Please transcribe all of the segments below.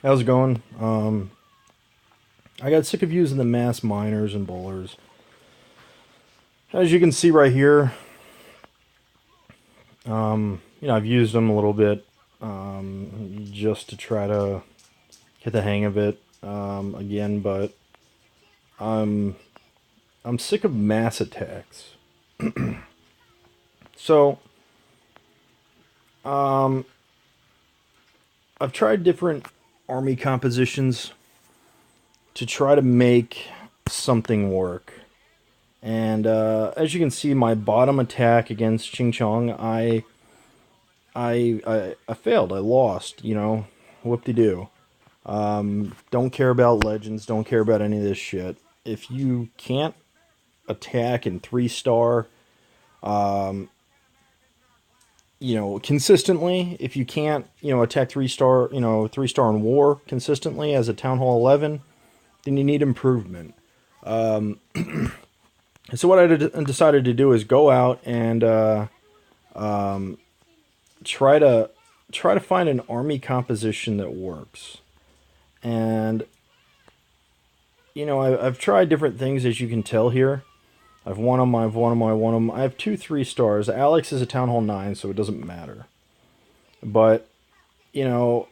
How's it going? I got sick of using the mass miners and bowlers. As you can see right here, I've used them a little bit just to try to get the hang of it again, but I'm I'm sick of mass attacks. So um, I've tried different army compositions to try to make something work. And as you can see, my bottom attack against Ching Chong, I failed. I lost. Whoop de doo. Don't care about legends. Don't care about any of this shit. If you can't attack in 3 star, consistently, if you can't, attack 3 star, 3 star in war consistently as a Town Hall 11, then you need improvement. So what decided to do is go out and try to find an army composition that works. And I've tried different things, as you can tell here. I've won them. I've won them. I won them. I have 2 3 stars. Alex is a Town Hall 9, so it doesn't matter. But you know,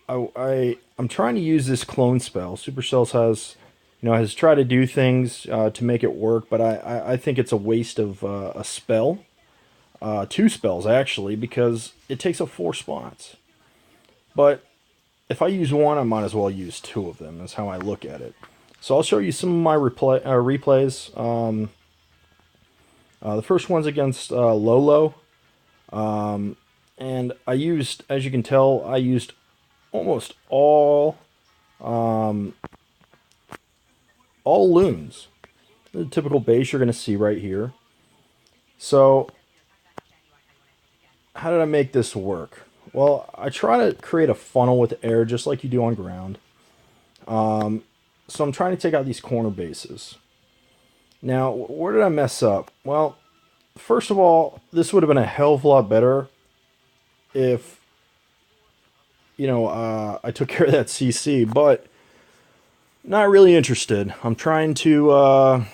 I'm trying to use this clone spell. Supercells has tried to do things to make it work, but I think it's a waste of a spell. 2 spells actually, because it takes up 4 spots. But if I use one, I might as well use 2 of them. That's how I look at it. So I'll show you some of my replays. The first one's against Lolo, and I used, as you can tell, I used almost all loons. The typical base you're going to see right here. So how did I make this work? Well, I try to create a funnel with air just like you do on ground. So I'm trying to take out these corner bases. Now, where did I mess up? Well, first of all, this would have been a hell of a lot better if, I took care of that CC, but not really interested. I'm trying to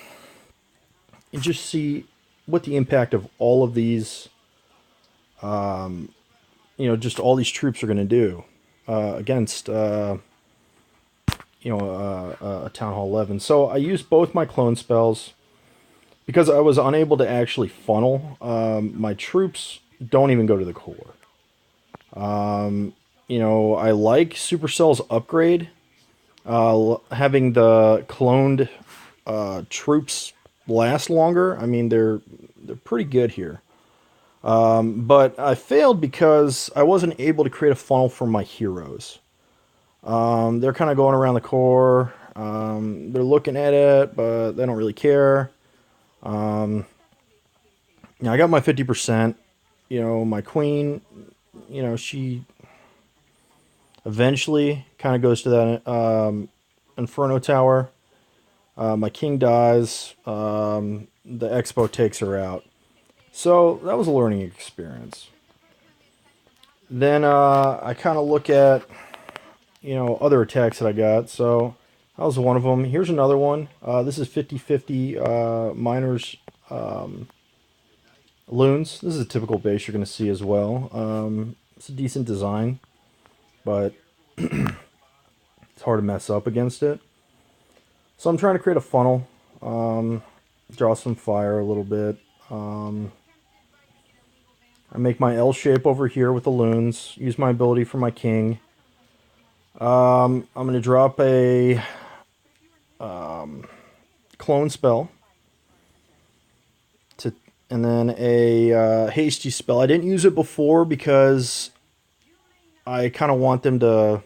just see what the impact of all of these, just all these troops are going to do against, a Town Hall 11. So I used both my clone spells because I was unable to actually funnel. My troops don't even go to the core. I like Supercell's upgrade. Having the cloned troops last longer. I mean, they're pretty good here. But I failed because I wasn't able to create a funnel for my heroes. They're kind of going around the core. They're looking at it, but they don't really care. I got my 50%. My queen, she eventually kind of goes to that Inferno Tower. My king dies. The Expo takes her out. So that was a learning experience. Then I kind of look at, other attacks that I got. So that was one of them. Here's another one. This is 50/50 miners loons. This is a typical base you're going to see as well. It's a decent design, but it's hard to mess up against it. So I'm trying to create a funnel, draw some fire a little bit. I make my L shape over here with the loons, use my ability for my king. I'm going to drop a clone spell, and then a hasty spell. I didn't use it before because I kind of want them to,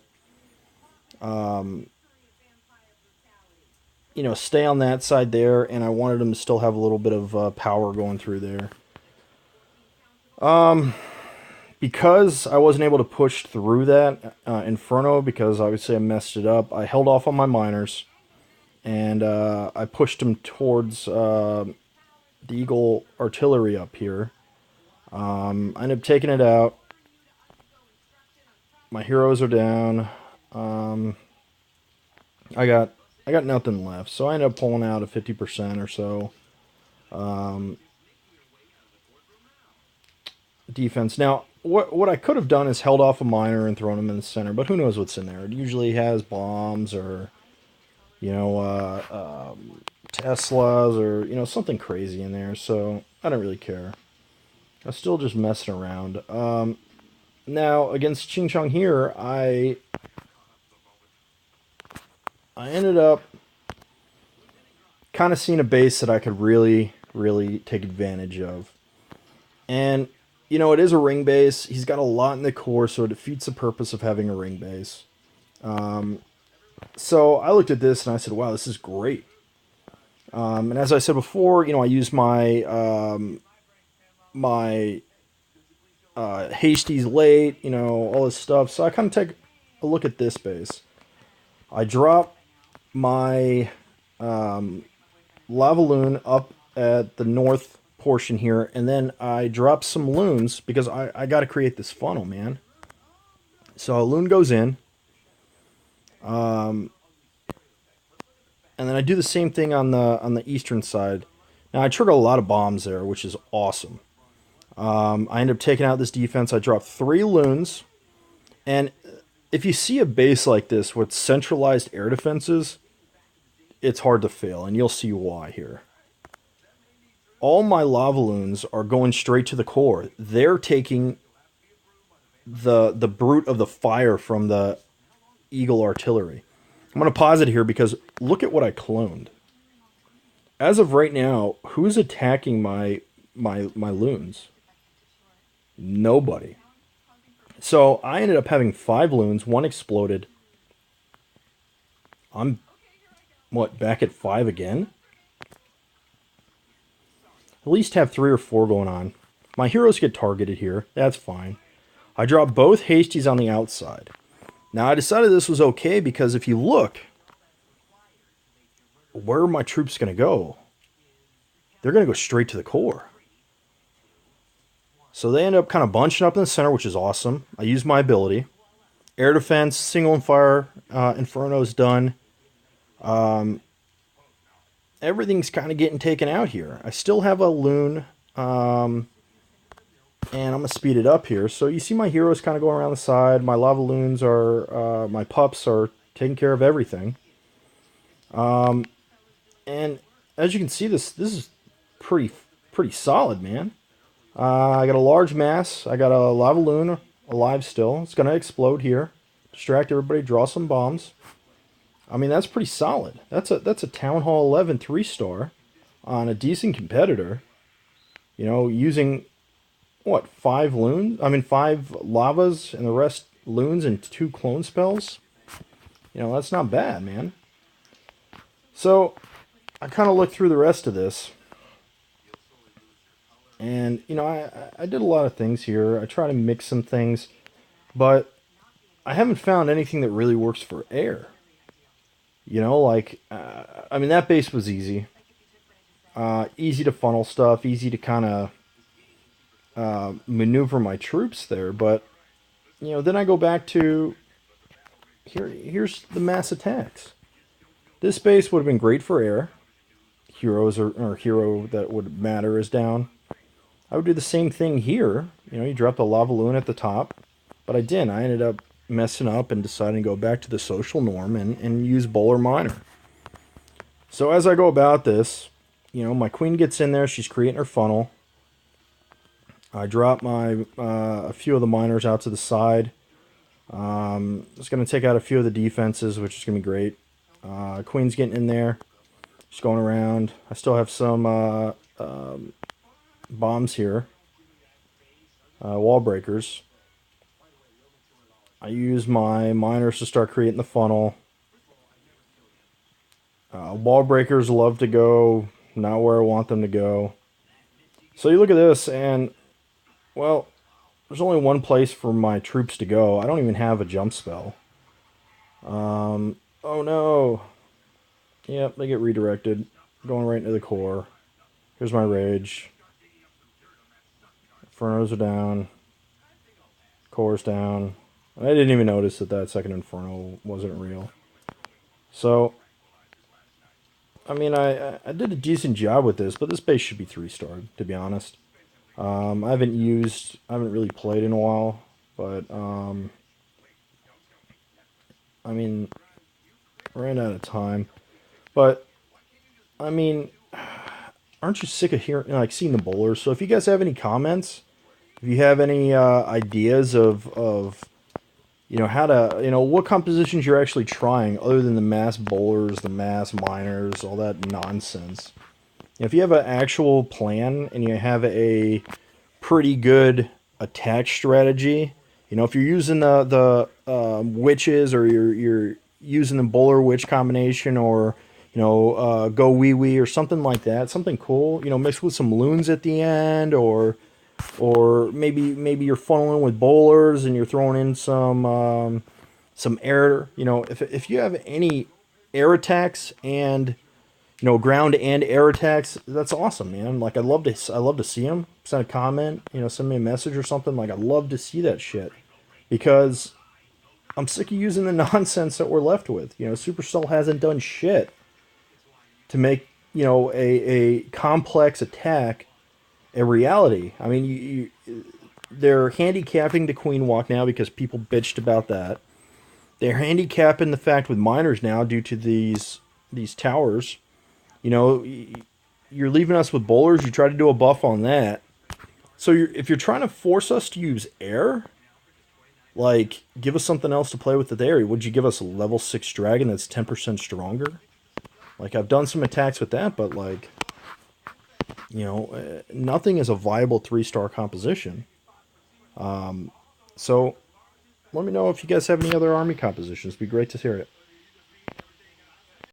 stay on that side there, and I wanted them to still have a little bit of power going through there. Because I wasn't able to push through that Inferno, because obviously I messed it up, I held off on my miners, and I pushed them towards the Eagle artillery up here. I ended up taking it out. My heroes are down. I got I got nothing left, so I ended up pulling out a 50% or so defense. Now, what I could have done is held off a miner and thrown him in the center, but who knows what's in there? It usually has bombs or you know Teslas or something crazy in there. So I don't really care. I'm still just messing around. Now against Ching Chong here, I ended up kind of seeing a base that I could really take advantage of. And, it is a ring base. He's got a lot in the core, so it defeats the purpose of having a ring base. So I looked at this and I said, wow, this is great. And as I said before, I use my hasties late, all this stuff. So I kind of take a look at this base. I drop my lavaloon up at the north portion here, and then I drop some loons because I got to create this funnel, man. So a loon goes in, and then I do the same thing on the eastern side. Now I trigger a lot of bombs there, which is awesome. I end up taking out this defense. I drop 3 loons, and if you see a base like this with centralized air defenses, it's hard to fail, and you'll see why here. All my lavaloons are going straight to the core. They're taking the brute of the fire from the Eagle artillery. I'm going to pause it here because look at what I cloned. As of right now, who's attacking my loons? Nobody. So I ended up having 5 loons. 1 exploded. I'm back at 5 again? At least have 3 or 4 going on. My heroes get targeted here. That's fine. I drop both hasties on the outside. Now I decided this was okay because if you look, where are my troops going to go? They're going to go straight to the core. So they end up kind of bunching up in the center, which is awesome. I use my ability. Air defense, single and fire, Inferno's done. Everything's kind of getting taken out here. I still have a loon, and I'm going to speed it up here. So you see my heroes kind of going around the side. My lavaloons are, my pups are taking care of everything. And as you can see, this is pretty solid, man. I got a large mass. I got a lavaloon alive still. It's going to explode here. Distract everybody, draw some bombs. I mean, that's pretty solid. That's a Town Hall 11 3-star on a decent competitor. Using, what, 5 loons? I mean, 5 lavas and the rest loons and 2 clone spells. That's not bad, man. So, I kind of looked through the rest of this. And, I did a lot of things here. I try to mix some things. But I haven't found anything that really works for air. I mean, that base was easy. Easy to funnel stuff, easy to kind of maneuver my troops there. But, then I go back to, here's the mass attacks. This base would have been great for air. Heroes or hero that would matter is down. I would do the same thing here. You drop the lavaloon at the top. But I didn't. I ended up messing up and deciding to go back to the social norm and use bowler miner. So as I go about this, my queen gets in there. She's creating her funnel. I drop my a few of the miners out to the side. It's going to take out a few of the defenses, which is going to be great. Queen's getting in there. Just going around. I still have some bombs here. Wall breakers. I use my miners to start creating the funnel. Wall breakers love to go not where I want them to go. So you look at this and, well, there's only one place for my troops to go. I don't even have a jump spell. Oh no. Yep, they get redirected. Going right into the core. Here's my rage. Infernos are down. Core's down. I didn't even notice that that second Inferno wasn't real. So, I mean, I did a decent job with this, but this base should be 3-starred, to be honest. I haven't really played in a while, but, I mean, ran out of time. But, I mean, aren't you sick of hearing, like, seeing the bowlers? So if you guys have any comments, if you have any ideas of how to, what compositions you're actually trying other than the mass bowlers, the mass miners, all that nonsense. If you have an actual plan and you have a pretty good attack strategy, if you're using the witches, or you're using the bowler witch combination, or go wee wee or something like that, something cool, mixed with some loons at the end, or maybe you're funneling with bowlers and you're throwing in some air. If you have any air attacks and ground and air attacks, that's awesome, man. Like I love to see them. Send a comment, send me a message or something. Like I'd love to see that shit because I'm sick of using the nonsense that we're left with. Supercell hasn't done shit to make a complex attack a reality. I mean, they're handicapping the Queen Walk now because people bitched about that. They're handicapping the fact with miners now due to these towers. You know, you're leaving us with bowlers. You try to do a buff on that. So if you're trying to force us to use air, like give us something else to play with there. Would you give us a level 6 dragon that's 10% stronger? Like I've done some attacks with that, but like nothing is a viable 3-star composition. So let me know if you guys have any other army compositions. It'd be great to hear it.